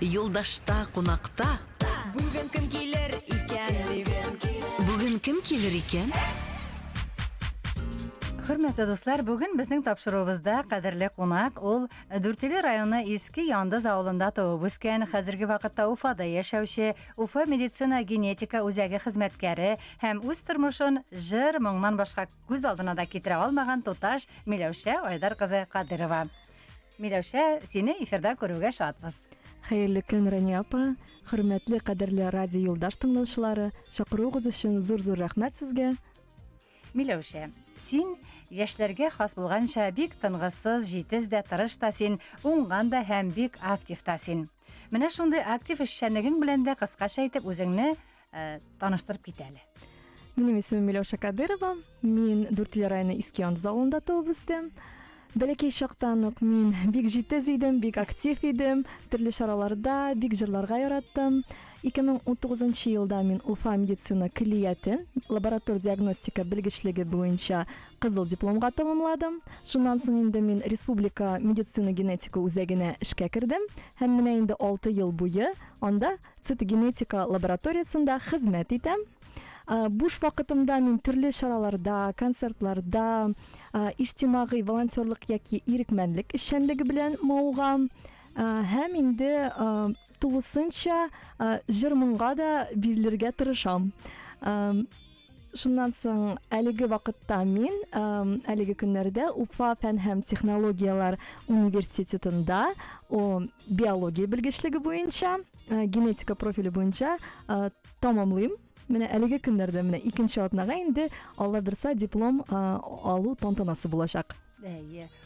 Юлдашта кунакта. Бүгін кім келер икән? Бүген кем килер икән? Хөрмәтле дуслар, бүген безнең тапшыруыбызда кадерле кунак ул Дүртөйле районы Иске Яндыз авылында туып үскән, хәзерге вакытта Уфада яшәүче, Уфа медицина генетика үзәге хезмәткәре һәм үз тормышын җыр, моңнан башка күз алдына да китерә алмаган туташ Миләүшә Айдар кызы Кадырова. Миләүшә, сине эфирда күрүгә шатбыз. Хәерле көн, Рәния апа. Хөрмәтле кадерле радио юлдаш тыңлаучылары, чакыруыгыз өчен зур-зур рәхмәт сезгә. Миләүшә, син яшьләргә хас булганча бик тынгысыз, җитез дә, тырыш та син, уңган да һәм бик актив та син. Менә шундый актив эшчәнлегең белән дә кыскача әйтеп үзеңне таныштырып кит әле. Минем исемем Миләүшә Кадырова. Мин Дүртөйле районы Иске Яндыз авылында туып үстем. Бәләкәй чактан ук мин бик җитез идем, бик актив идем, төрле чараларда бик җырларга яраттым. 2019 елда мин Уфа медицина көллиятен лаборатор диагностика белгечлеге буенча кызыл дипломга тәмамладым. Шуннан соң инде мин республика медицина генетика үзәгенә эшкә кердем һәм менә инде 6 ел буе анда цитогенетика лабораториясында хезмәт итәм. Буш вакытымда мин төрле чараларда, концертларда, иҗтимагый волонтерлык яки ирекмәнлек эшчәнлеге белән мавыгам. Һәм инде тулысынча җыр-моңга да бирелергә тырышам. Шуннан соң әлеге вакытта мин әлеге көннәрдә Уфа фән һәм технологиялар университетында биология белгечлеге буенча, генетика профиле буенча тәмамлыйм. Менә әлеге көннәрдә менә икенче атнага инде Алла берсә диплом алу тантанасы булачак.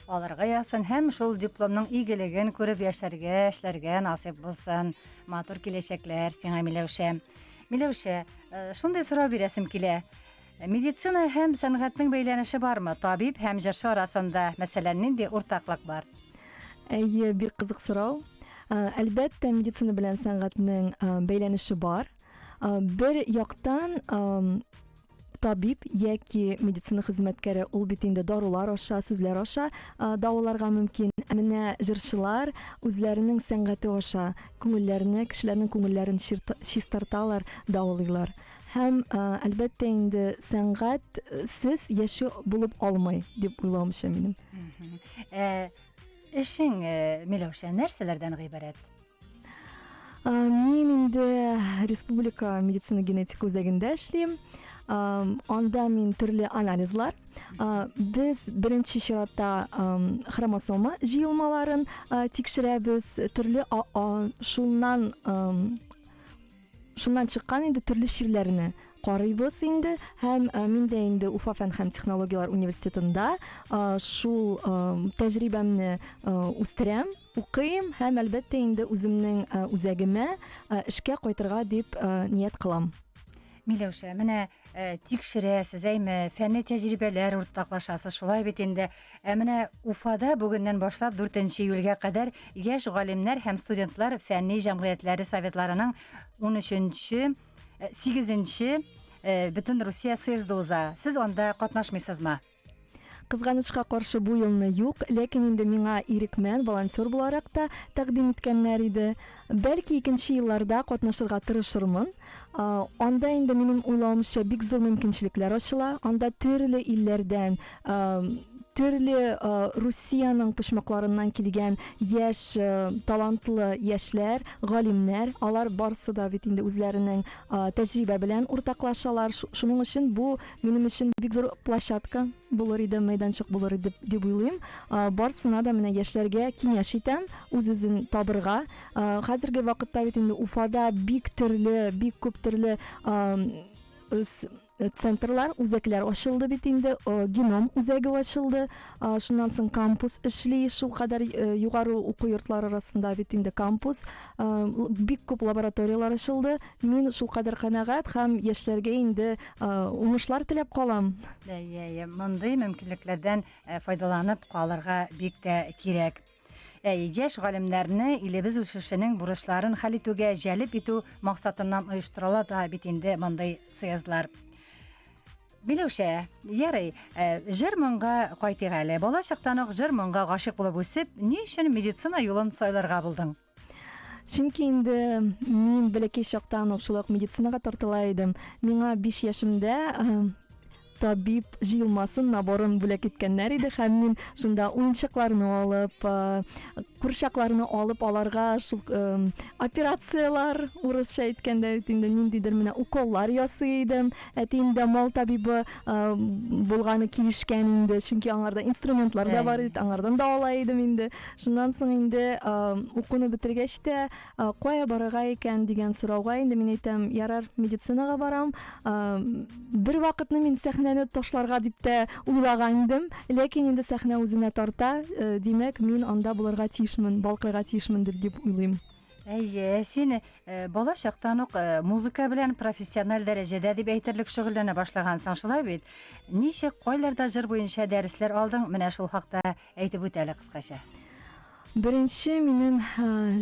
Аларга ясын һәм шул дипломның игелеген күреп яшәргә, эшләргә насыйп булсын. Матур киләчәкләр сиңа, Миләүшә. Миләүшә, шундый сорау бирәсем килә. Медицина һәм сәнгатьнең бәйләнеше бармы? Табиб һәм җырчы арасында, мәсәлән, нинди уртаклык бар? Бик кызык сорау. Әлбәттә, медицина белән сәнгатьнең бәйләнеше бар. Бер яктан табиб яки медицина хезмәткәре ул бит инде дарулар аша, сүзләр аша давыларга мөмкин. Менә җырчылар үзләренең сәнгате аша күңелләрне, кешеләрнең күңелләрен чистарталар, давылыйлар. Һәм әлбәттә инде сәнгать сез яши булып алмый дип уйламыйча минем. Эшең, Миләүшә, нәрсәләрдән гыйбарәт? Мин инде республика медицина генетика үзәгендә эшлим. Анда мин төрле анализлар. Без беренче чиратта хромосома җыелмаларын тикшерәбез. Төрле шуннан чыккан инде төрле чирләрне карыйбыз инде. Һәм мин дә инде Уфа фән һәм технологиялар университетында шул тәҗрибәмне үстерәм, укыйм һәм әлбәттә инде үземнең үзәгемә эшкә кайтырга дип ният кылам. Миләүшә, менә тикшерәсез, әйме, фәнни тәҗрибәләр уртаклашасыз, шулай бит инде. Менә Уфада бүгеннән башлап 4 июльгә кадәр яшь галимнәр һәм студентлар фәнни җәмгыятьләре советларының 13-8 Бөтен Русия съезды уза. Сез анда катнашмыйсызмы? Кызганычка каршы бу елны юк, ләкин инде миңа ирекмән волонтер буларак та тәкъдим иткәннәр иде. Бәлки икенче елларда катнашырга тырышырмын. Анда инде минем уйлавымча бик зур мөмкинчелекләр ачыла. Анда төрле илләрдән, төрле Русияның почмакларыннан килгән яшь талантлы яшьләр, галимнәр, алар барысы да бит инде үзләренең тәҗрибә белән уртаклашалар. Шуның өчен бу минем өчен бик зур площадка булыр иде, майданчык булыр иде дип уйлыйм. Барсына да менә яшьләргә киңәш итәм, үз-үзен табырга. Хәзерге вакытта бит инде Уфада бик күп төрле центрлар, үзәкләр ачылды бит инде, геном үзәге ачылды. Шуннан соң кампус эшли, шул кадәр югары уку йортлары арасында бит инде кампус, бик күп лабораториялар ачылды. Мин шул кадәр канәгать һәм яшьләргә инде уңышлар теләп калам. Мондый мөмкинлекләрдән файдаланып калырга бик тә кирәк. Яшь галимнәрне илебез үсешенең бурычларын хәл итүгә җәлеп итү максатыннан оештырыла да бит инде мондый съездлар. Миләүшә, ярый, җыр-моңга кайтыйк әле. Бала чактан ук җыр-моңга гашык булып үсеп, ни өчен медицина юлын сайларга булдың? Чөнки инде мин бәләкәй чактан ук шулай ук медицинага тартыла идем. Миңа 5 яшемдә табиб җыелмасын наборын бүләк иткәннәр иде һәм мин шунда уенчыкларны алып, курчакларны алып, аларга шул операциялар, урысча әйткәндә инде ниндидер менә уколлар ясый идем. Әтием дә мал табибы булганы килешкән инде, чөнки аңарда инструментлар да бар иде, аңардан да ала идем инде. Шуннан соң инде укуны бетергәч тә кая барырга икән дигән сорауга инде мин әйтәм, ярар, медицинага барам. Бер вакытны мин сәхнәне ташларга дип тә уйлаган идем, ләкин инде сәхнә үзенә тарта, димәк мин анда булырга тиешмен, балкырга тиешмендер дип уйлыйм. Әйе, син бала чактан ук музыка белән профессиональ дәрәҗәдә дип әйтерлек шөгыльләнә башлагансың, шулай бит? Ничек, кайларда җыр буенча дәресләр алдың? Менә шул хакта әйтеп үт әле кыскача. Беренче минем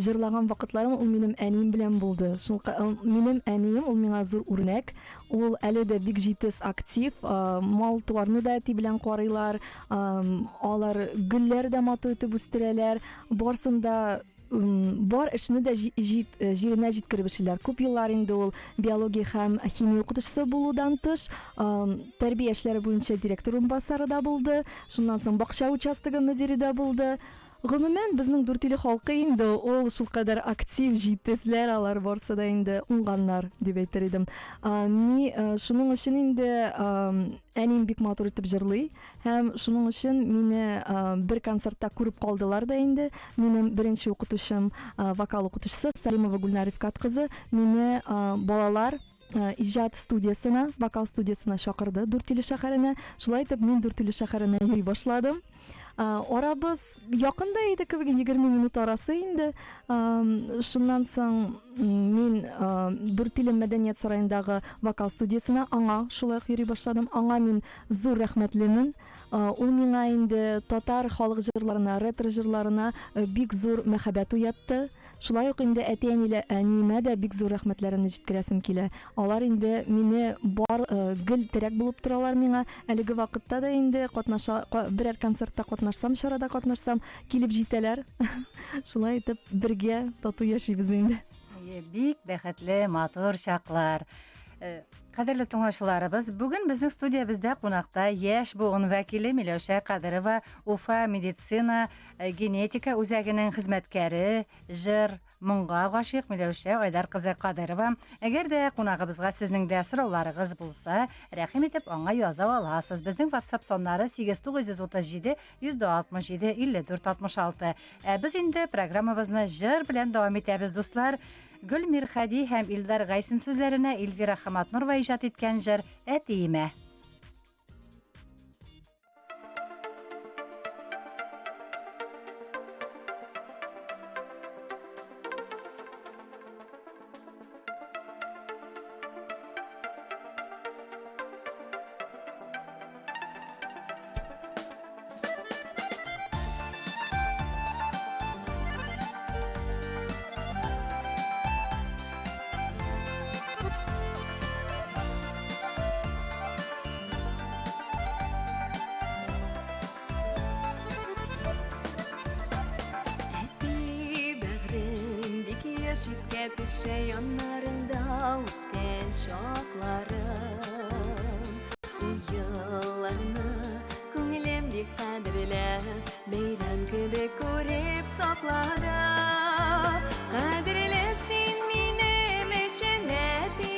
җырлаган вакытларым ул минем әнием белән булды. Шул минем әнием ул миңа зур үрнәк. Ул әле дә бик җитез актив, мал-туарны да әти белән карыйлар, алар гөлләр дә матур итеп үстерәләр. Барсын да бар эшне дә җиренә җиткереп эшләр. Күп еллар инде ул биология һәм химия укытучысы булудан тыш, тәрбия эшләре буенча директор урынбасары да булды. Шуннан соң бакча участогы мөдире дә булды. Гомумән безнең Дүртөйле халкы инде ул шул кадәр актив, җитезләр, алар барса да инде уңганнар дип әйтер идем. Шуның өчен инде әним бик матур итеп җырлый һәм шуның өчен мине бер концертта күреп калдылар да инде. Минем беренче укытучым, вокал укытучысы Салимова Гүлнар Рифкат кызы мине балалар иҗат студиясына, вокал студиясына чакырды Дүртөйле шәһәренә. Шулай итеп мин Дүртөйле шәһәренә йөри башладым. Арабыз якында иде, кебек 20 минут арасы инде. Шуннан соң мин Дүртөйле мәдәният сараендагы вокал студиясына аңа шулай йөри башладым. Аңа мин зур рәхмәтлемен. Ул миңа инде татар халык җырларына, ретро җырларына бик зур мәхәббәт уятты. Шулай ук инде әниемә дә бик зур рәхмәтләремне җиткерәсем килә. Алар инде мине бар гел терәк булып торалар миңа. Әлеге вакытта да инде берәр концертта катнашсам, чарада катнашсам, килеп җитәләр. Шулай итеп бергә тату яшибез инде. Бик бәхетле, матур чаклар. Кадерле тыңлаучыларыбыз, бүген безнең студиябездә кунакта яшь буын вәкиле Миләүшә Кадырова, Уфа медицина генетика үзәгенең хезмәткәре, җыр, моңга гашыйк Миләүшә Айдар кызы Кадырова. Әгәр дә кунагыбызга сезнең дә сорауларыгыз булса, рәхим итеп аңа яза аласыз. Безнең WhatsApp соннары 8937 167 54 66. Без инде программабызны җыр белән дәвам итәбез, дуслар. Гүл Мирхәди һәм Илдар Гайсын сүзләренә Эльвира Хаматнурова иҗат иткән җыр «Әтиемә». Düşe yanlarında usken şoklarım Bu yıllarını Күңелем бик кадерле Бәйрәм кебек күреп саклады Кадерле син минем өчен әти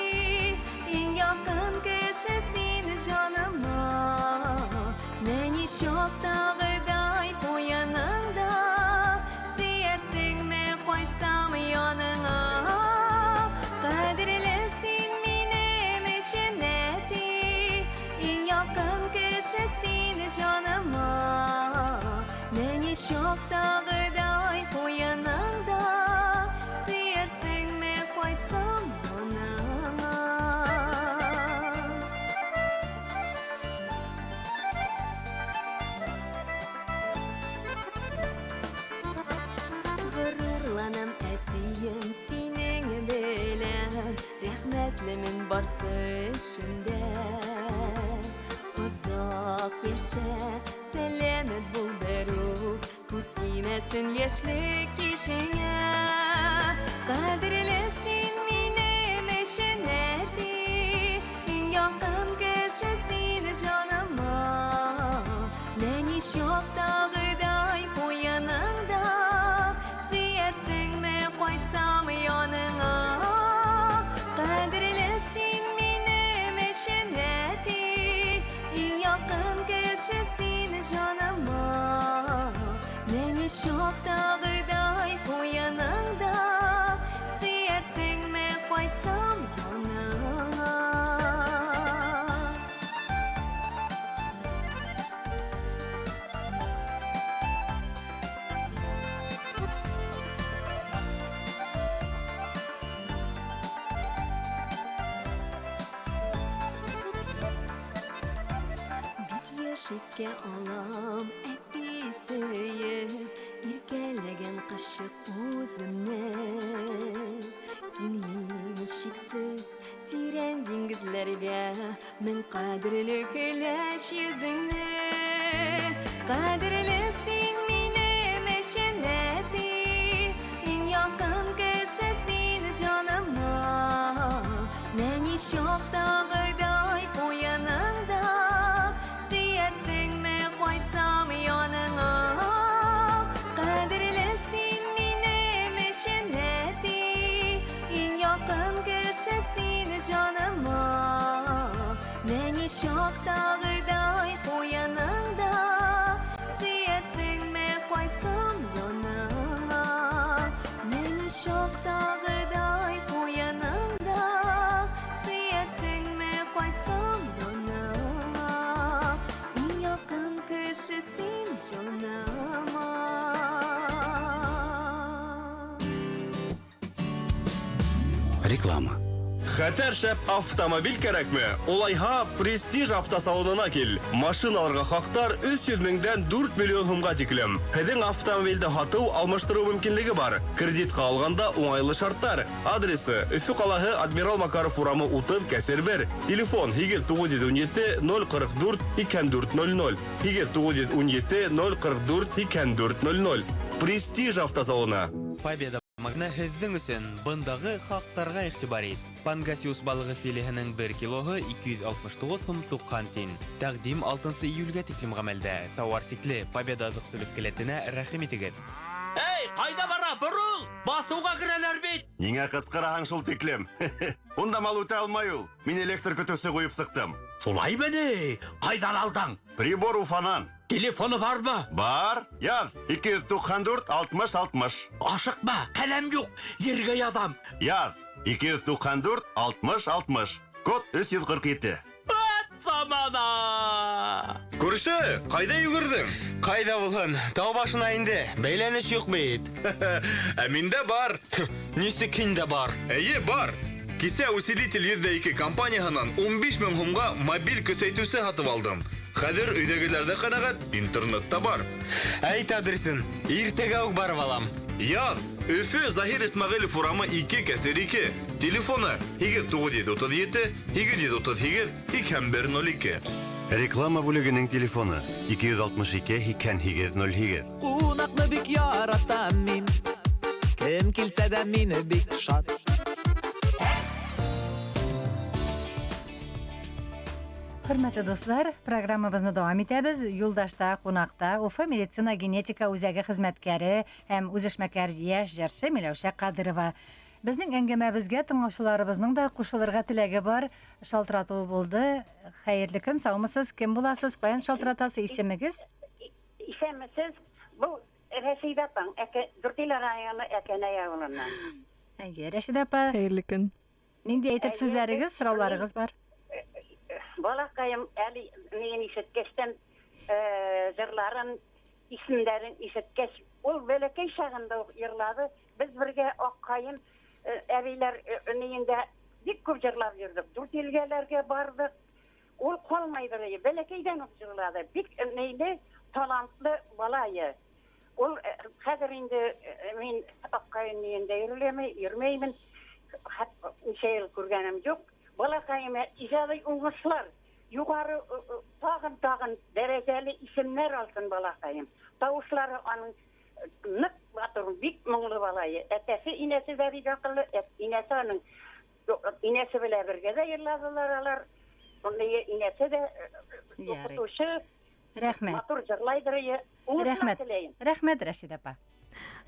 Иң якын кеше син җаныма Нәни чактагыдай куяныңда Сөярсеңме кайтсам яныңа Кадерле син минем өчен әти Иң якын кеше син җаныма Нәни чактагыдай куяныңда Сөярсеңме кайтсам яныңа Горурланам әтием синең белән Рәхмәтлемен барсы эшендә Озак яшә, сәламәт бул берүк Күз Bitmesin yaşlık işine Kadirlesin benim eşinedi Yakın kişisin canıma Beni çok dağıday bu yanında Siyersin mi koysam yanına Kadirlesin benim eşinedi Yakın kişisin canıma Beni çok dağıday bu yanında Siyersin mi koysam yanına Bir yaşıske alam etti söyür İrkelegen kaşık uzunne Diniyim ışıksız Tiren dingizlerge Min kadirli güleş yüzünne Kadirlisin benim eşinedi En yakın kişisin canıma Beni çok dağıday bu yanında Siyersin mi koysam yanına Kadirlisin benim eşinedi En yakın kişisin canıma Beni çok dağıday bu yanında Siyersin mi koysam yanına Beni çok dağıday bu yanında Siyersin mi koysam yanına En yakın kişisin canıma Реклама. Хәтәр шәп автомобиль кәрәкме? Улайһа Престиж автосалонына кил. Машиналарга хактар 300 меңдән 4 миллион сумга тиклем. Һеҙҙең автомобилде һатыу, алмаштырыу мөмкинлеге бар. Кредитка алганда уңайлы шарттар. Адресы: Өфө калаһы Адмирал Макаров урамы 30 кәсер 1. Телефон 917 044 2400. 917 044 2400. Престиж автосалоны. Победа магна һеҙҙең өсөн бындағы хаҡтарға иғтибар ит. Пангасиус балығы филеһенең 1 килоһы 269 сум 90 тин. Тәҡдим 6 июлгә тиклем ғәмәлдә. Тауар сикле Победа азыҡ-түлек келәтенә рәхим итегеҙ. Эй, ҡайҙа бара? Борол! Баҫыуға керәләр бит! Ниңә ҡысҡыраһың шул тиклем? Унда мал үтә алмай ул. Мин электр көтөүсе ҡуйып сыҡтым. Шулаймы ни? Ҡайҙан алдың? Прибор Уфанан. Телефоны бармы? Бар, яз. 294 60 60. Ашыҡма, ҡәләм юҡ. Ергә яҙам. Яз. 294 60 60. Код 347. Замана! Күрше, ҡайҙа йүгерҙең? Ҡайҙа булһын? Тау башына инде. Бәйләнеш юҡ бит. Ә миндә бар. Нисек һиндә бар? Әйе, бар. Кисә усилитель 102 компанияһынан 15 мең һумға мобиль көсәйтеүсе һатып алдым. Хәҙер өйҙәгеләрҙә ҡәнәғәт, интернетта бар. Әйт адресын. Иртәгә үк барып алам. Яҙ. Өфө Заһир Исмәғилев урамы 2 кәсер 2. Телефоны 8937 738 2102. Реклама бүлегенең телефоны 262 8808. Ҡунаҡны бик яратам мин. Кем килсә дә мине бик шат. Хөрмәтле дуслар, программабызны дәвам итәбез. Юлдашта, кунакта Уфа медицина генетика үзәге хезмәткәре һәм үзешмәкәр яшь җырчы Миләүшә Кадырова. Безнең әңгәмәбезгә тыңлаучыларыбызның да кушылырга теләге бар. Шалтырату булды. Хәерле көн, саумысыз? Кем буласыз? Каян шалтыратасы, исемегез? Исемесез, бұл Рәшид апаң, Дүртиле районы Әкәнәй ауылынан. Әйе, Рәшид апа. Хәйерле көн. Нинди әйтер сүзләрегез, сорауларыгыз бар? Балақайым әлі мен ишеткештен жырларын, исемдәрен ишеткеш, ул бәләкәй шағында йырлады. Біз бірге Аққайым әбейлер өңейінде бик көп жырлап жүрдік. Дүртилгелерге бардық. Ул қалмайды, бәләкәйден жырлады. Бик нейді, талантлы балайы. Ул хәзер инде мин Аққайым нейінде йөрмәймен. Ничә ел күргәнем юк. Балақайым ижады уңышлар. Юғары тағын дәрәжәлі исемнәр алсын балақайым. Тауышлары аның нык матур, бик моңлы балайы. Әтәсе, инәсе дә бик акыллы, инәсе аның инәсе белән бергә дә йырладылар алар. Онда инәсе дә Ярый. укытучы, Рәхмәт. матур җырлайдыр. Уңышлар Рәхмәт. теләйем. Рәхмәт, Рәшид апа.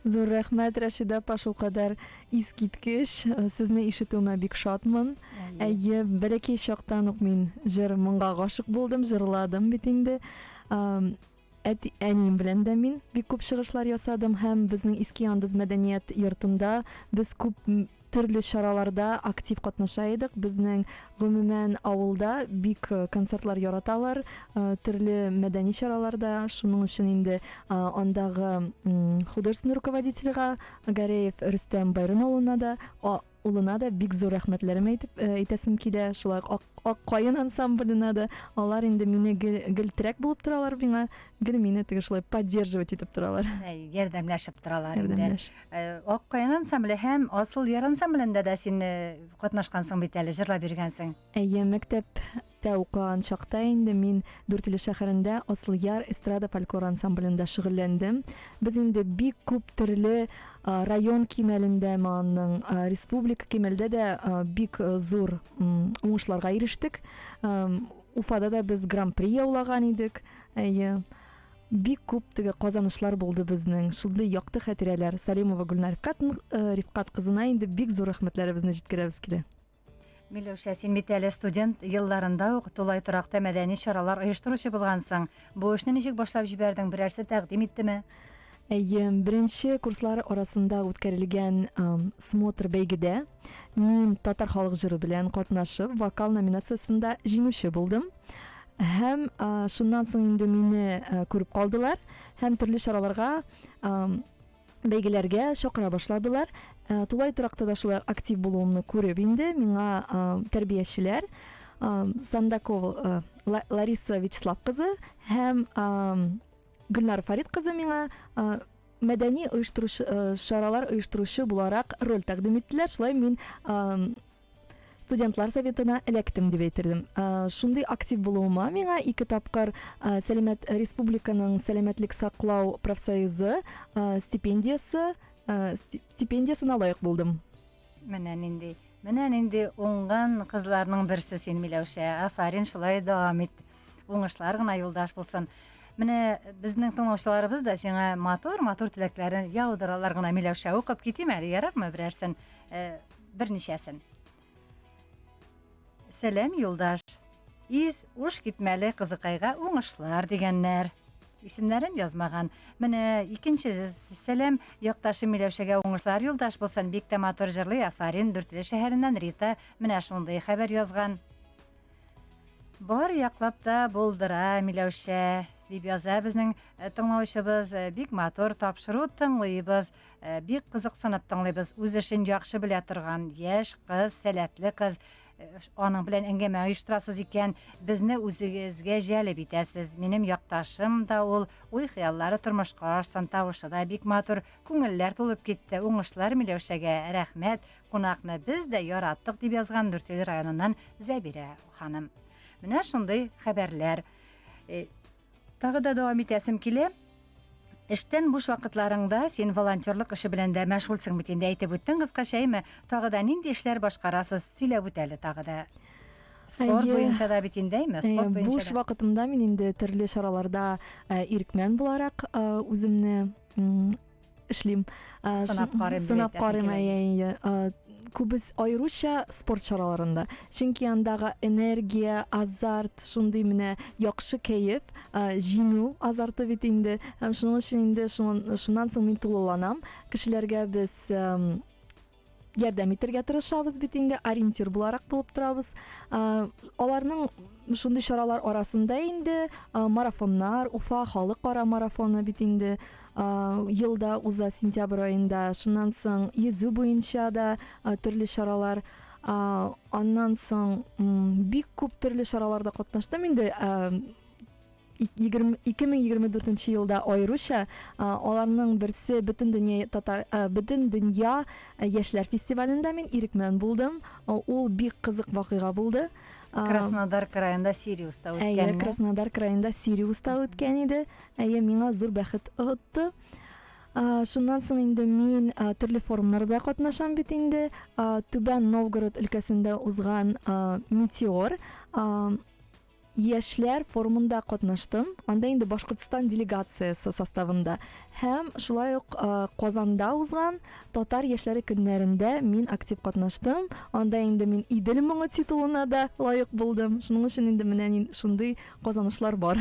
Зур рәхмәт, Рәшида апа, шулкадәр искиткеч. Сезне ишетүемә бик шатмын. Әйе, бәләкәй чактан ук мин җыр моңга гашык булдым, җырладым бит инде. Әнием белән дә мин бик күп чыгышлар ясадым һәм безнең Иске Яндыз мәдәният йортында без күп төрле чараларда актив катнаша идек. Безнең гомумән авылда бик концертлар яраталар, төрле мәдәни чараларда. Шуның өчен инде андагы художественный руководительга Гареев Рөстәм Байрон улына да бик зур рәхмәтләрем әйтәсем килә. Шулай ак кайын ансамблена да алар инде мине гелтрәк булып торалар миңа, гел мине теге шулай поддерживать итеп торалар. Ярдәмләшеп торалар инде. Ярдәмләш. Ак кайын ансамбле һәм Асыл Яр ансамблендә дә син катнашкансың бит әле, җырлап биргәнсең. Әйе, мәктәптә укыган чакта инде мин Дүртөйле шәһәрендә Асыл Яр эстрада фольклор ансамблендә шөгыльләндем. Без инде бик күп төрле район кимәлендә, аның республика кимәлдә дә бик зур уңышларга ирештек. Уфада да без гран-при яулаган идек. Әйе, бик күп теге казанышлар булды безнең. Шундый якты хәтирәләр. Салимова Гөлнар Рифкат кызына инде бик зур рәхмәтләребезне җиткерәбез килә. Миләүшә, син бит әле студент елларында ук тулай торакта мәдәни чаралар оештыручы булгансың. Бу эшне ничек башлап җибәрдең? Берәрсе тәкъдим иттеме? Әйе, беренче курслар арасында үткәрелгән смотр бәйгедә мин татар халык җыры белән катнашып, вокал номинациясендә җиңүче булдым. Һәм шуннан соң инде мине күреп калдылар һәм төрле чараларга, бәйгеләргә чакыра башладылар. Тулай торакта да шулай актив булуымны күреп инде миңа тәрбиячеләр Сандакова Лариса Вячеслав кызы һәм Гөлнар Фарид кызы миңа мәдәни чаралар оештыручы буларак роль тәкъдим иттеләр. Шулай мин студентлар советына эләктем дип әйтердем. Шундый актив булуыма миңа 2 тапкыр республиканың сәламәтлек саклау профсоюзы стипендиясына лайык булдым. Менә нинди уңган кызларның берсе син, Миләүшә. Афарин, шулай дәвам ит. Уңышлар гына юлдаш булсын. Менә безнең тыңлаучыларыбыз да сиңа матур теләкләрен яудыралар гына, Миләүшә. Укып китим әле, ярармы берәрсен? Берничәсен. Сәлам, юлдаш. Уш китмәле кызыкайга уңышлар дигәннәр. Исемнәрен язмаган. Менә икенче сәлам, якташы Миләүшәгә уңышлар юлдаш булсын. Бик тә матур җырлый. Афарин, Дүртөйле шәһәреннән Рита менә шундый хәбәр язган. Бар яклап та булдыра Миләүшә дип яза безнең тыңлаучыбыз. Бик матур тапшыру тыңлыйбыз. Бик кызыксынып тыңлыйбыз. Үз эшен яхшы белә торган яшь кыз, сәләтле кыз. Аның белән әңгәмә оештырасыз икән, безне үзегезгә җәлеп итәсез. Минем якташым да ул, уй-хыяллары тормышка ашсын, тавышы да бик матур, күңелләр тулып китте. Уңышлар Миләүшәгә, рәхмәт. Кунакны без дә яраттык дип язган Дүртөйле районыннан Зәбирә ханым. Менә шундый хәбәрләр. Тагы да дәвам итәсем килә. Эштән буш вакытларыңда син волонтерлык эше белән дә мәшгульсең бит инде, әйтеп үттең кыскача. Тагы да нинди эшләр башкарасыз? Сөйләп үт әле тагы да. Спорт буенча да бит индеме? Спорт буенча. Буш вакытымда мин инде төрле чараларда иркмән буларак үземне эшлим. Сынап карыйм. Күбез айруча спорт чараларында. Чөнки андагы энергия, азарт, шундый менә яхшы кәеф, җиңү азарты бит инде. Һәм шуның өчен инде шуннан соң мин тулыланам. Кешеләргә без ярдәм итәргә тырышабыз бит инде, ориентир буларак булып торабыз. Аларның шундый чаралар арасында инде марафоннар, Уфа халыкара марафоны бит инде елда уза сентябрь айында. Шуннан соң йөзү буенча да төрле чаралар. Аннан соң бик күп төрле чараларда катнаштым инде. 2024 елда айруча аларның берсе бөтен дөнья яшьләр фестивалендә мин ирекмән булдым. Ул бик кызык вакыйга булды. Краснодар краенда Сириуста үткән. Краснодар краенда Сириуста үткән иде. Миңа зур бәхет отты. Шуннан соң инде мин төрле форумнарда катнашам бит инде. Түбән Новгород өлкәсендә узган Метеор яшьләр форумында катнаштым. Анда инде Башкортстан делегациясе составында һәм шулай ук Казанда узган Татар яшьләре көннәрендә мин актив катнаштым. Анда инде мин Идел моңы титулына да лаек булдым. Шуның өчен инде менә шундый казанышлар бар.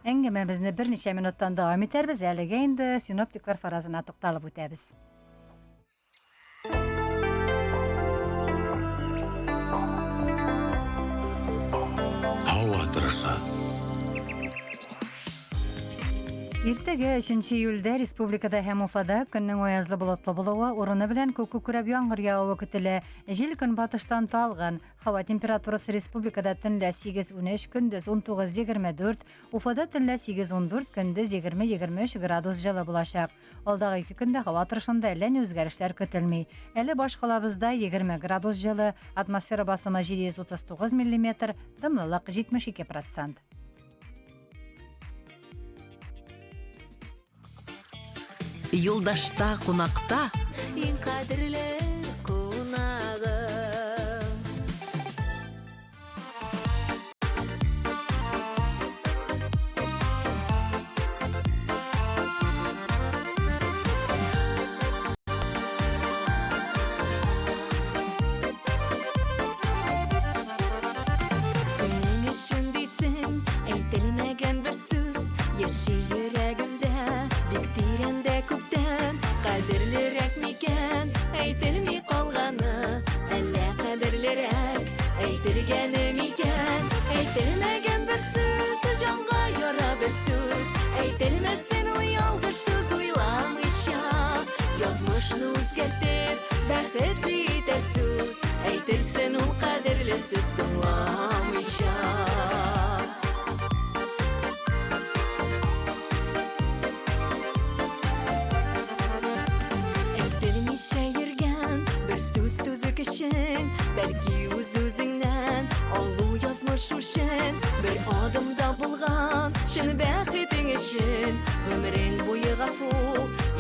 Әңгәмәбезне берничә минуттан дәвам итәрбез. Әлегә инде синоптиклар фаразына тукталып үтәбез. Һава торышы. Иртәгә 3 июльдә республикада һәм Уфада көннең аязлы болытлы булуы, урыны белән күк күкрәп яңгыр явуы көтелә. Җил көнбатыштан талган. Һава температурасы республикада төнлә 8-13, көндез 19-24, Уфада төнлә 8-14, көндез 20-23 градус жылы булачак. Алдагы 2 көндә һава торышында әллә ни үзгәрешләр көтелми. Әле башкалабызда 20 градус жылы, атмосфера басымы 739 мм, дымлылык 72%. Юлдашта кунакта Иң кадерле кунагым. Синең өчен дисең, әйтелмәгән бер сүз, яши йөрәгемдә, бик тирәндә күптән, кадерлерәк микән, әйтелми калганы, әллә кадерлерәк, әйтелгәне микән, әйтелмәгән бер сүз, җанга яра бер сүз, әйтелмәсен ул ялгыш сүз уйламыйча, язмышны үзгәртеп, бәхетле итәр сүз, әйтелсен ул кадерле сүз соңламыйча. Йөргән бер сүз түзүк өчен, бәлки үз-үзеңнән алу язмыш өчен, бер адымда булган чын бәхетең өчен, гомерең буе гафу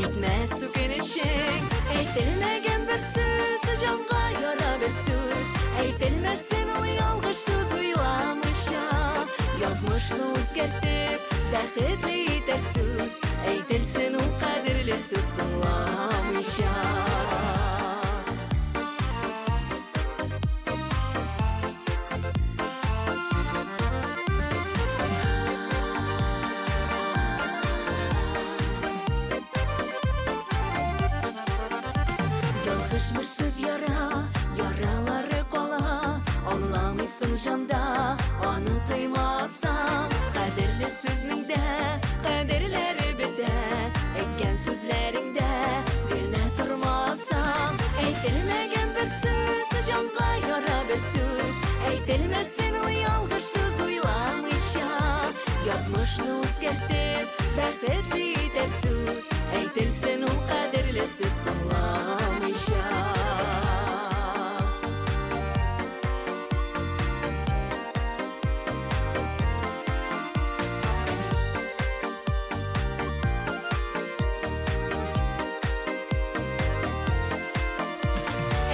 итмәс үкенечең. Әйтелмәгән бер сүз, җанга яра бер сүз, әйтелмәсен ул ялгыш сүз уйламыйча, язмышны үзгәртеп, бәхетле итәр сүз, әйтелсен ул кадерле сүз соңламыйча. Ялгыш бер сүз яра, яралары кала, аңламыйсың җанда, аны тоймасаң, кадерле сүзнең дә, кадерләре бетә, әйткән сүзләреңдә генә тормасаң, әйтелмәгән бер сүз, җанга яра бер сүз, әйтелмәсен ул ялгыш сүз уйламыйча, язмышны үзгәртеп, бәхетле итәр сүз, әйтелсен ул кадерле сүз соңламыйча.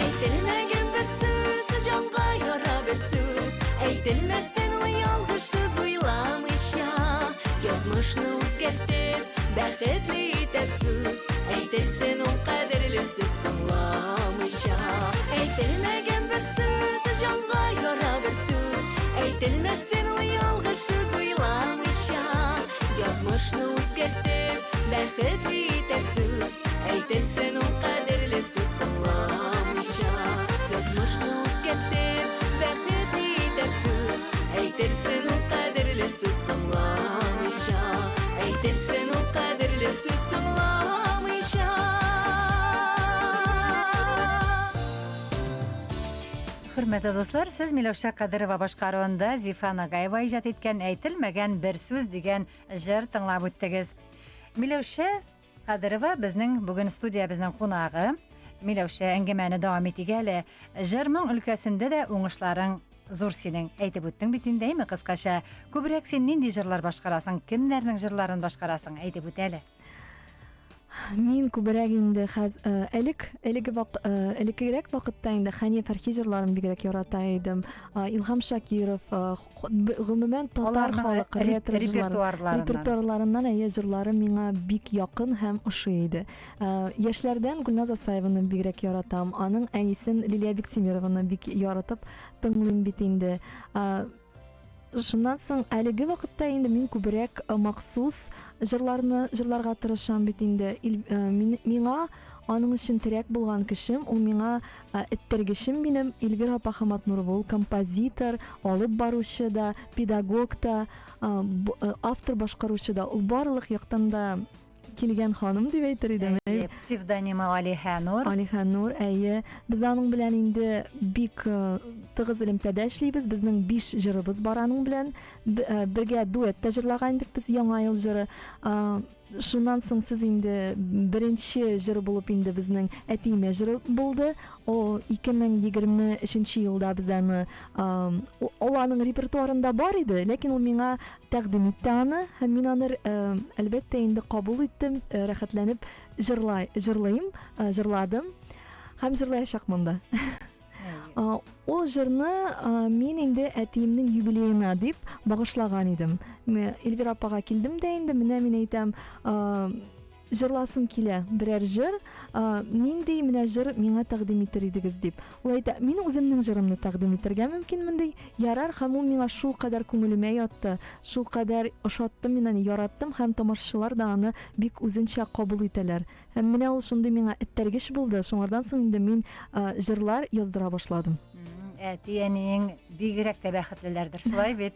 Әйтелмәгән бер сүз, җанга яра бер сүз, әйтелмәсен ул ялгыш сүз уйламыйча, язмышны үзгәртеп, бәхетле итәр сүз, әйтелсен ул кадерле сүз соңламыйча. Әйтелмәгән бер сүз, җанга яра бер сүз, әйтелмәсен ул ялгыш сүз уйламыйча, язмышны үзгәртеп, бәхетле итәр сүз, әйтелсен ул кадерле сүз соңламыйча, язмышны үзгәртеп, бәхетле итәр сүз, әйтелсен ул кадерле сүз соңламыйча, әйтелсен ул кадерле сүз соңламыйча. Хөрмәтле дуслар, сез Миләүшә Кадырова башкаруында Зифа Нагаева иҗат иткән әйтелмәгән бер сүз дигән җыр тыңлап үттегез. Миләүшә Кадырова безнең бүген студиябезнең кунагы. Миләүшә, әңгәмәне дәвам итик әле. Җырның өлкәсендә дә уңышларың зур синең. Әйтеп үттең бит инде, әйме кыскача. Күбрәк син нинди җырлар башкарасың? Кемнәрнең җырларын башкарасың? Әйтеп үт әле. Мин күбрәк инде элеккерәк вакытта инде Хәния Фәрхи җырларын бигрәк ярата идем. Илһам Шакиров, гомумән татар халкы репертуарларыннан җырлары миңа бик якын һәм ошый иде. Яшьләрдән Гүлназ Асаеваны бигрәк яратам. Аның әнисен Лилия Биксемированы бик яратып тыңлыйм бит инде. Шуннан соң әлеге вакытта инде мин күбрәк махсус җырларга тырышам бит инде. Миңа аның өчен терәк булган кешем, ул миңа эттергешем минем Эльвира Пахаматнурова, ул композитор, алып баручы да, педагог та, автор башкаручы да, ул барлык яктан да килгән ханым дип әйтер идем. Псевдонимы Алиха Нур. Алиха Нур, әйе. Без аның белән инде бик тыгыз элемтәдә эшлибез. Безнең 5 җырыбыз бар аның белән. Бергә дуэтта җырлаган идек без яңа ел җыры. Шуннан соң сез инде беренче җыр булып инде безнең әтиемә җыры булды. О 2023 елда без аны аның репертуарында бар иде, ләкин ул миңа тәкъдим итте аны һәм мин аны әлбәттә инде кабул иттем, рәхәтләнеп җырладым һәм җырлаячакмын да. Ул җырны мин инде әтиемнең юбилеена дип багышлаган идем. Эльвира апага килдем дә инде менә мин әйтәм, җырласым килә берәр җыр, нинди менә җыр миңа тәкъдим итер идегез дип. Ул әйтә, мин үземнең җырымны тәкъдим итәргә мөмкинмен ди. Ярар, һәм ул миңа шул кадәр күңелемә ятты, шул кадәр ошатты, мин аны яраттым һәм тамашачылар да аны бик үзенчә кабул итәләр. Һәм менә ул шундый миңа эттергеш булды. Шуңардан соң инде мин җырлар яздыра башладым. Әтиеңнең бигрәк тә бәхетлеләрдер. Шулай бит.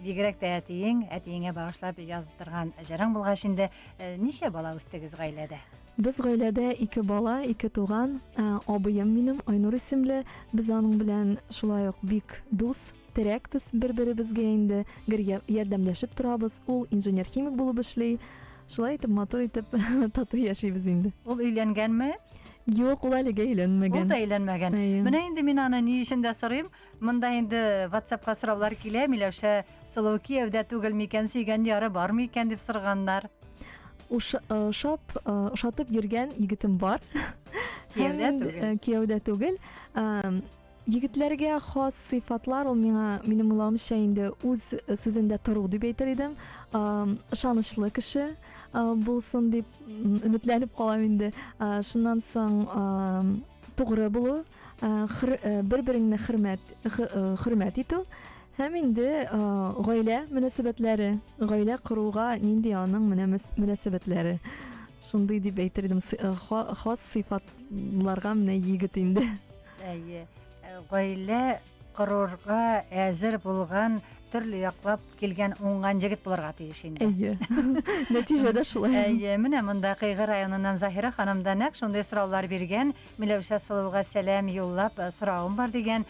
Бигрәк тә әтиеңә багышлап яздырган җырың булгач инде ничә бала үстегез гаиләдә? Без гаиләдә 2 бала, 2 туган, абыем минем Айнур исемле. Без аның белән шулай ук бик дус, терәкбез бер-беребезгә инде, ярдәмләшеп торабыз. Ул инженер-химик булып эшли. Шулай итеп матур итеп тату яшибез инде. Ул өйләнгәнме? Юк, ул әлегә өйләнмәгән. Ул да өйләнмәгән. Менә инде мин аны ни өчен дә сорыйм. Монда инде WhatsApp-ка сораулар килә, Миләүшә Сылыу Киевдә түгел микән, сөйгән яры бармы икән дип сорганнар. Ошатып йөргән егетем бар. Киевдә түгел. Егетләргә хас сыйфатлар ул минем уйламча инде үз сүзендә тору дип әйтер идем. Ышанычлы кеше булсын дип өметләнеп калам инде. Шуннан соң тугры булу, бер-береңне хөрмәт итү һәм инде гаилә мөнәсәбәтләре, гаилә кыруга нинди аның мөнәсәбәтләре. Шундый дип әйтер идем, хас сыйфатларга менә егет инде. Әйе. Гаилә корырга әзер булган, төрле яклап килгән уңган җегет булырга тиеш инде. Әйе. Нәтиҗәдә шулай. Әйе, менә монда Кыйгы районыннан Заһира ханым да нәкъ шундый сораулар биргән. Миләүшә Сылыуга сәлам юллап, соравым бар дигән.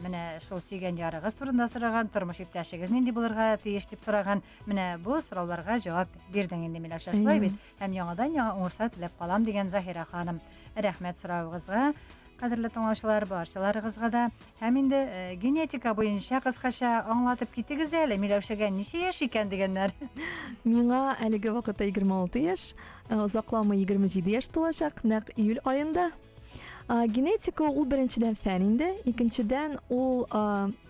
Менә шул сөйгән ярыгыз турында сораган, тормыш иптәшегез нинди булырга тиеш дип сораган. Менә бу сорауларга җавап бирдең инде Миләүшә, шулай бит. Һәм яңадан уңышлар теләп калам дигән Заһира ханым. Рәхмәт соравыгызга. Кадерле тыңлаучылар, барчаларыгызга да. Һәм инде генетика буенча кыскача аңлатып китегез әле, Миләүшәгә ничә яшь икән дигәннәр. Миңа әлеге вакытта 26 яшь, озакламый 27 яшь тулачак, нәкъ июль аенда. Генетика ул беренчедән фән инде, икенчедән ул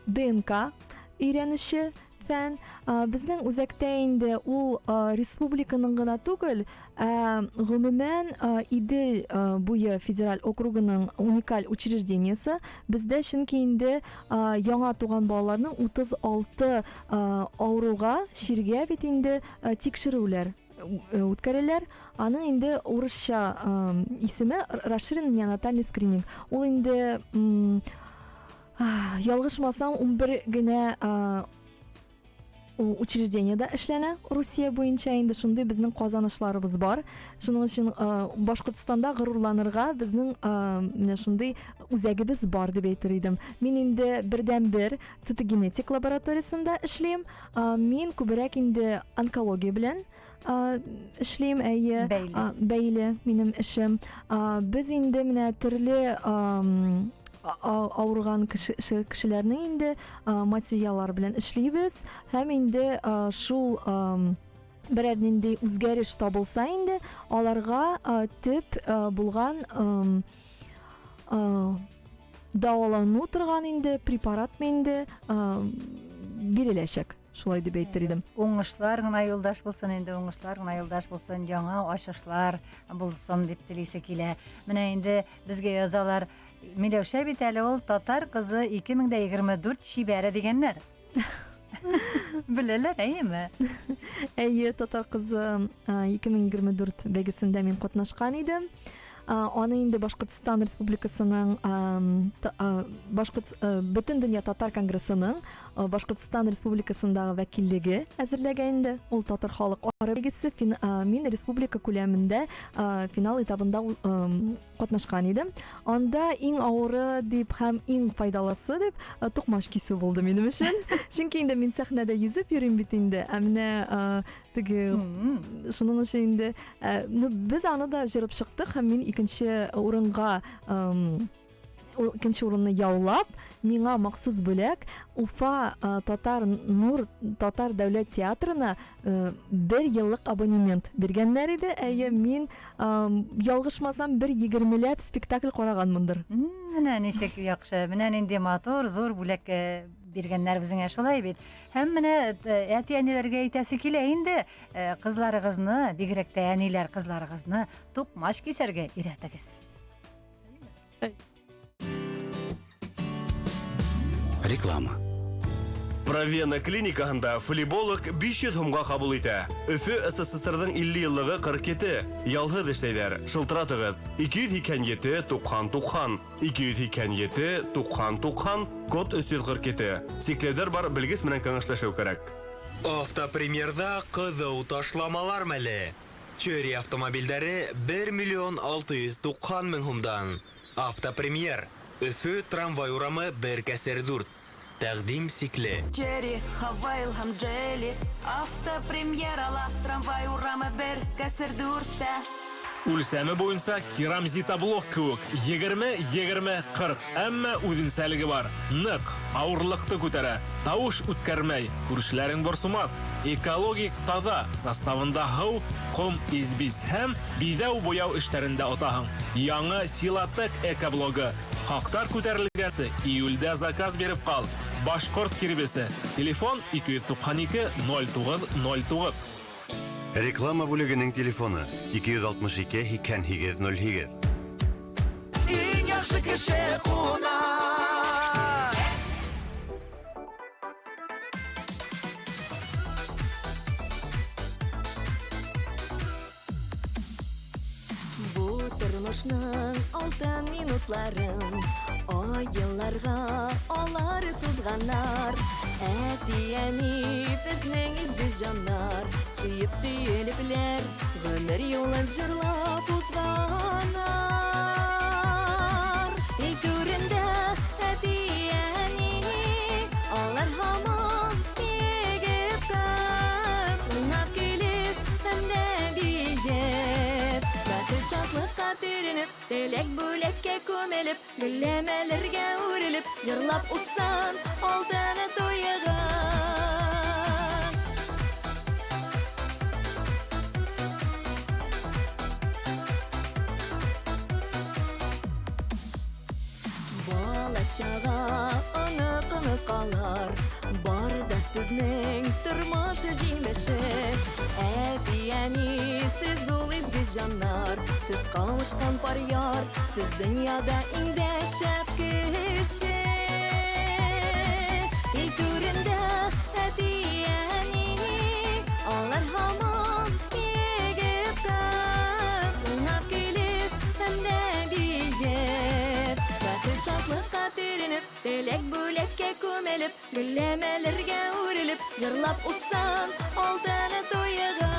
ДНК өйрәнүче фән. Безнең үзәктә инде ул республиканың гына түгел, гомумән Идел буе федераль округының уникаль учреждениесе. Бездә чөнки инде яңа туган балаларның 36 авыруга, ширгә бит инде тикшерүләр үткәрәләр. Аның инде урысча исеме расширенный неонатальный скрининг. Ул инде ялгышмасам 11 генә учреждениедә эшләнә Русия буенча инде шундый безнең казанышларыбыз бар. Шуның өчен Башкортстанда горурланырга безнең менә шундый үзәгебез бар дип әйтер идем. Мин инде бердән-бер цитогенетик лабораториясендә эшлим. Мин күбрәк инде онкология белән эшлим, әйе, бәйле минем эшем. Без инде менә төрле авырган кешеләрнең инде материаллар белән эшлибез һәм инде шул берәр нинди үзгәреш табылса инде, аларга төп булган дәвалану торган инде препарат инде биреләчәк. Шулай дип әйтер идем. Уңышлар гына юлдаш булсын инде, уңышлар гына юлдаш булсын, яңа ачышлар булсын дип телисе килә. Менә инде безгә язалар, Миләүшә бит әле ул татар кызы 2024 шибәре дигәннәр. Беләләр, әйеме? Әйе, татар кызы 2024 бәйгесендә мин катнашкан идем. Аны инде Башкортстан Республикасының Бөтен дөнья татар конгрессының Башкортстан Республикасындагы вәкиллеге әзерләгән инде. Ул татар халык ара бәйгесе. Мин республика күләмендә финал этабында катнашкан идем. Анда иң авыры дип һәм иң файдалысы дип тукмаш кисү булды минем өчен. Чөнки инде мин сәхнәдә йөзеп йөрим бит инде. Менә теге шуның өчен инде без аны да җырып чыктык һәм мин икенче урынны яулап, миңа махсус бүләк Уфа татар дәүләт театрына 1 еллык абонемент биргәннәр иде. Әйе, мин ялгышмасам 120ләп спектакль караганмындыр. Менә ничек яхшы, менә нинди матур, зур бүләк биргәннәр безгә шулай бит. Һәм менә әти-әниләргә әйтәсе килә инде, кызларыгызны, бигрәк тә әниләр кызларыгызны тукмаш кисәргә өйрәтегез. Реклама. Провена клиникаһында флеболог 500 һумга кабул итә. Өфө СССРның 50 еллыгы 47. Ялгыз эшләйләр. Шылтыратыгыз. 227 90 227 90 код 347. Сикләүләр бар, белгес менән каңашлашыу кирәк. Автопремьерда кызу ташламалар мәле. Чөри автомобильдәре 1,690,000 һумдан. Автопремьер. Өфө трамвай урамы 1/4. Тәкъдим сикле. Черри, Хавайл һәм Джелли, автопремьерала, трамвай урамы 1/4. Үлсәме буенча керамзитоблок кеүек 20-20-40, әмма үзенчәлеге бар. Нык, авырлыкты күтәрә, тавыш үткәрмәй, күршләрен борсымас. Экологик таза, составында һау, ком, избис һәм бидәү буяу эшләрендә атаһың. Яңа Силатек экоблогы. Хактар күтәрелгәнсе, июльдә заказ биреп кал. Башкорт кирбесе. Телефон 292-0909. Реклама бүлегенең телефоны 262-5808. Иң яхшы кеше куна. Бу тормышның алтын минутларын аяларга алар сузганнар. Әти-әни безнең изге җаннар, сөеп сөелепләр, гомер юлын җырлап узганнар. Күрендә әти-әни, алар һаман егет кыз, уйнап килеп һәм дә биеп. Бәхет шатлыкка төренеп, теләк бүләккә күмелеп, гөлләмәләргә үрелеп, җырлап узсан алтын туйыгыз. Балачага аны калар, бары да сезнең тормыш җимеше. Әти-әни, сез ул изге җаннар, сез кавышкан пар яр, сез дөньяда иң дә шәп кеше. Күрендә әти-әни, алар һаман егет кыз, уйнап килеп һәм дә биеп. Бәхет шатлыкка төренеп, теләк бүләккә күмелеп, гөлләмәләргә үрелеп, җырлап узсан алтын туйыгыз.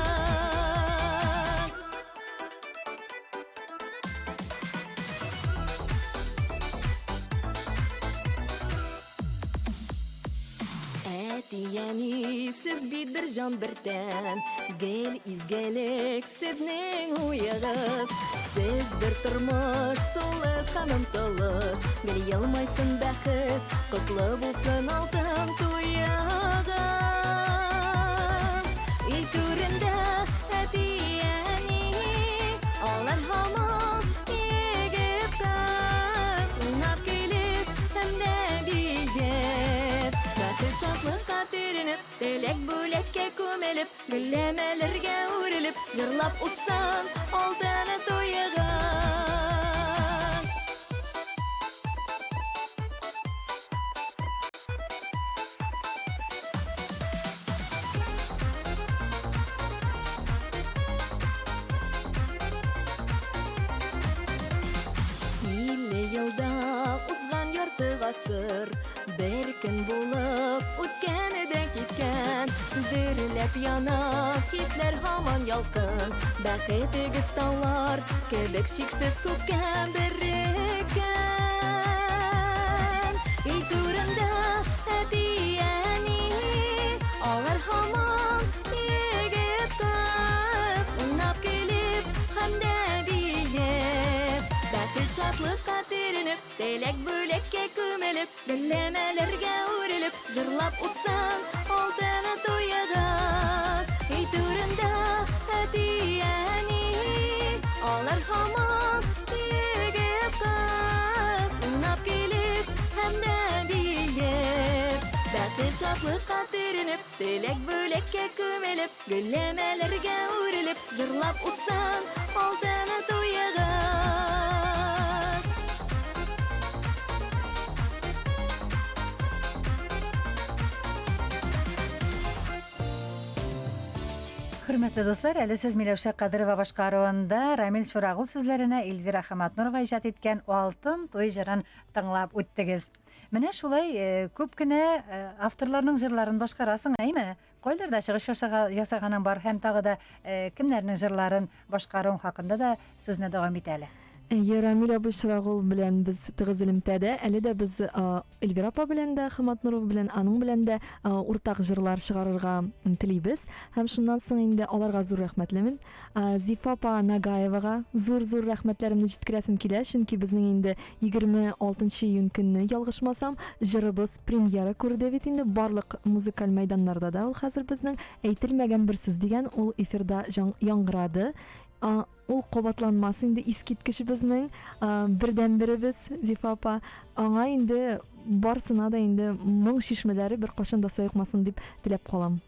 Әти-әни, сез бит бер җан бер тән, гел изгелек сезнең уегыз. Сез бер тормыш, сулыш һәм омтылыш, бер елмайсын бәхет, котлы булсын алтын туйыгыз. Күрендә Гөлләмәләргә үрелеп, җырлап узсан, алданы туйга. Илле елда узган ярты гасыр, бер көн булып үткәне дә киткән. Дөрләп яна хисләр һаман ялкын, бәхетегез таулар кебек шиксез күпкә береккән. Ей турында әти-әни, алар һаман егет кыз, уйнап көлеп һәм дә биеп, бәхет шатлыкка төренеп, теләк бүлеккә күмелеп, гөлләмәләргә үрелеп, җырлап узсан, алданы туйгыз. Ей турында әти-әни, алар һаман егет кыз, уйнап көлеп һәм дә биеп, бәхет шатлыкка төренеп, теләк бүлеккә күмелеп, гөлләмәләргә үрелеп, җырлап узсан, алданы туйгыз. Хөрмәтле дуслар, әле сез Миләүшә Кадырова башкаруында Рамил Шурагул сүзләренә Эльвира Хаматнурова иҗат иткән Алтын туй җырын тыңлап үттегез. Менә шулай күп кенә авторларның җырларын башкарасың, әйме? Кайларда чыгыш ясаганың бар һәм тагы да кемнәрнең җырларын башкаруың хакында да сүзне дәвам ит әле. Рамил абый Шурагул белән без тыгыз элемтәдә, әле дә без Эльвира апа белән дә, Хаматнурова белән, аның белән дә уртак җырлар чыгарырга телибез. Һәм шуннан соң инде аларга зур рәхмәтлемен. Зифа апа Нагаевага зур рәхмәтләремне җиткерәсем килә, чөнки безнең инде 26 июнь көнне ялгышмасам, җырыбыз премьера күрде бит инде барлык музыкаль мәйданнарда да. Ул хәзер безнең әйтелмәгән бер сүз дигән ул эфирда яңгырады. Ул кабатланмас инде искиткеч безнең бердән-беребез Зифа апа. Аңа инде барсына да инде моң шишмәләре бер кашан да саекмасын дип теләп калам.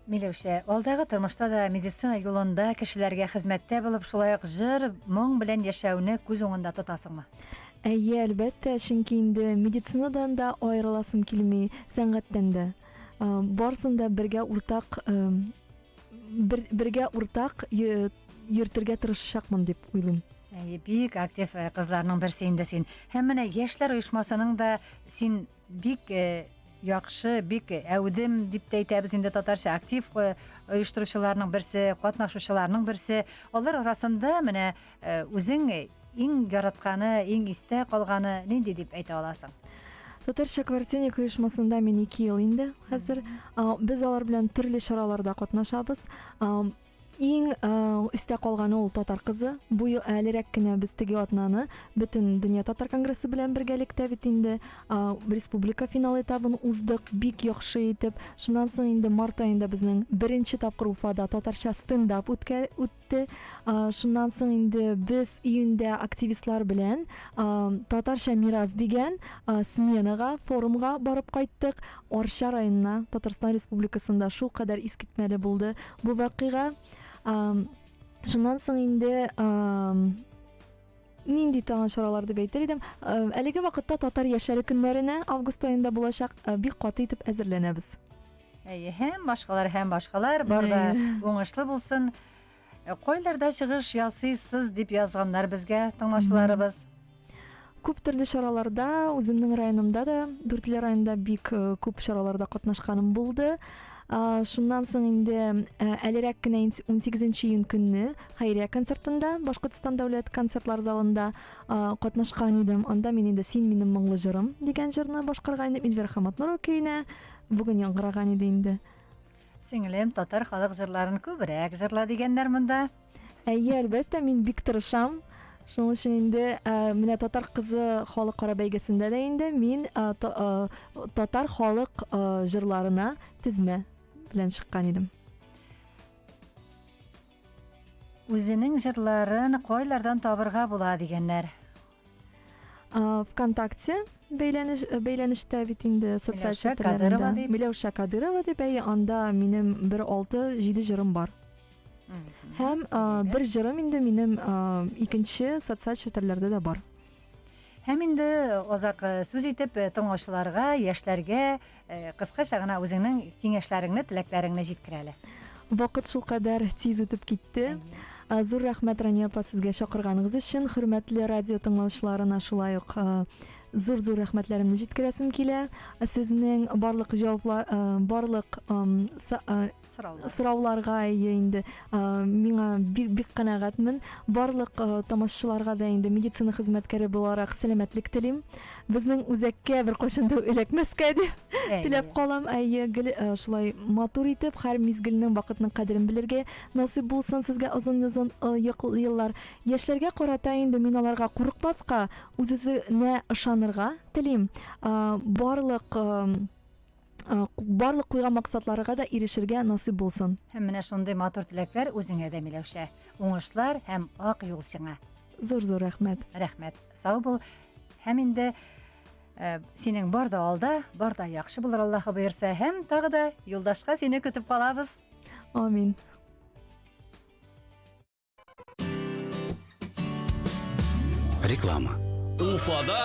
Миләүшә, алдагы тормышта да медицина юлында кешеләргә хезмәттә булып, шулай ук җыр, моң белән яшәүне күз уңында тотасыңмы? Әйе, әлбәттә, чөнки инде медицинадан да аерыласым килми, сәнгатьтән дә. Барсында бергә уртак йөртергә тырышачакмын дип уйлыйм. Бик актив кызларның берсе инде син. Һәм менә яшьләр оешмасының да син бик яхшы, бик әүдем дип әйтәбез инде татарча актив оештыручыларның берсе, катнашучыларның берсе. Алар арасында менә үзең иң яратканы, иң истә калганы нинди дип әйтә аласың? Татарча квартирник оешмасында мин 2 ел инде хәзер. Без алар белән төрле чараларда катнашабыз. Иң истә калганы ул татар кызы. Бу ел әлерәк кенә без теге атнаны бөтен дөнья татар конгрессы белән бергәлектә бит инде республика финал этабын уздык, бик яхшы итеп. Шуннан соң инде март аенда безнең беренче тапкыр Уфада татарча стендап үтте. Шуннан соң инде без июньдә активистлар белән татарча мирас дигән сменага, форумга барып кайттык. Арча районына, Татарстан Республикасында шул кадәр искитмәле булды бу вакыйга. Шуннан соң инде нинди тагын чаралар дип әйтер идем. Әлеге вакытта татар яшәре көннәренә август аенда булачак бик каты итеп әзерләнәбез. Һәм башкалар бар да уңышлы булсын. Кайларда чыгыш ясыйсыз дип язганнар безгә тыңлаучыларыбыз. Күп төрле чараларда, үземнең районымда да, Дүртөйле районында бик күп чараларда катнашканым булды. Шуннан соң инде әлерәк кенә 18 июнь көнне Хәйрия концертында, Башкортстан дәүләт концертлар залында катнашкан идем. Анда мин инде "Син минем моңлы җырым" дигән җырны башкарган идем. Эльвира Хаматнурова көенә бүген яңгыраган иде инде. Сеңлем, татар халык җырларын күбрәк җырла дигәннәр монда. Әйе, әлбәттә, мин бик тырышам. Шуның өчен инде менә татар кызы халыкара бәйгесендә дә инде мин татар халык җырларына тезмә белән чыккан идем. Үзенең җырларын кайлардан табырга була дигәннәр. ВКонтакте бәйләнештә бит инде социаль Миләүшә Кадырова челтәрләрендә. дип. Миләүшә Кадырова дип, анда минем 1-6-7 җырым бар. Һәм бер җырым инде минем икенче социаль челтәрләрдә дә бар. Һәм инде озак сүз итеп тыңлаучыларга, яшьләргә кыскача гына үзеңнең киңәшләреңне, теләкләреңне җиткер әле. Вакыт шулкадәр тиз үтеп китте. Зур рәхмәт Рания апа сезгә чакырганыгыз өчен. Хөрмәтле радио тыңлаучыларына шулай ук зур рәхмәтләремне җиткерәсем килә. Сезнең барлык җаваплар, барлык сорауларга инде миңа бик канәгатьмен. Барлык тамашачыларга да инде медицина хезмәткәре буларак сәламәтлек телим. Безнең үзәккә бер кайчан да эләкмәскә дип теләп калам. Шулай матур итеп һәр мизгелнең вакытның кадерен белергә насыйп булсын сезгә озын еллар. Яшьләргә карата инде мин аларга курыкмаска, үзенә ышанырга телим. Барлык куйган максатларга да ирешергә насыйп булсын. Һәм менә шундый матур теләкләр үзеңә дә Миләүшә. Уңышлар һәм ак юл сиңа. Зур рәхмәт. Рәхмәт. Сау бул. Һәм инде синең бар да алда, бар да яхшы булыр Аллаһы боерса. Һәм тагы да юлдашка сине көтеп калабыз. Амин. Реклама. Уфада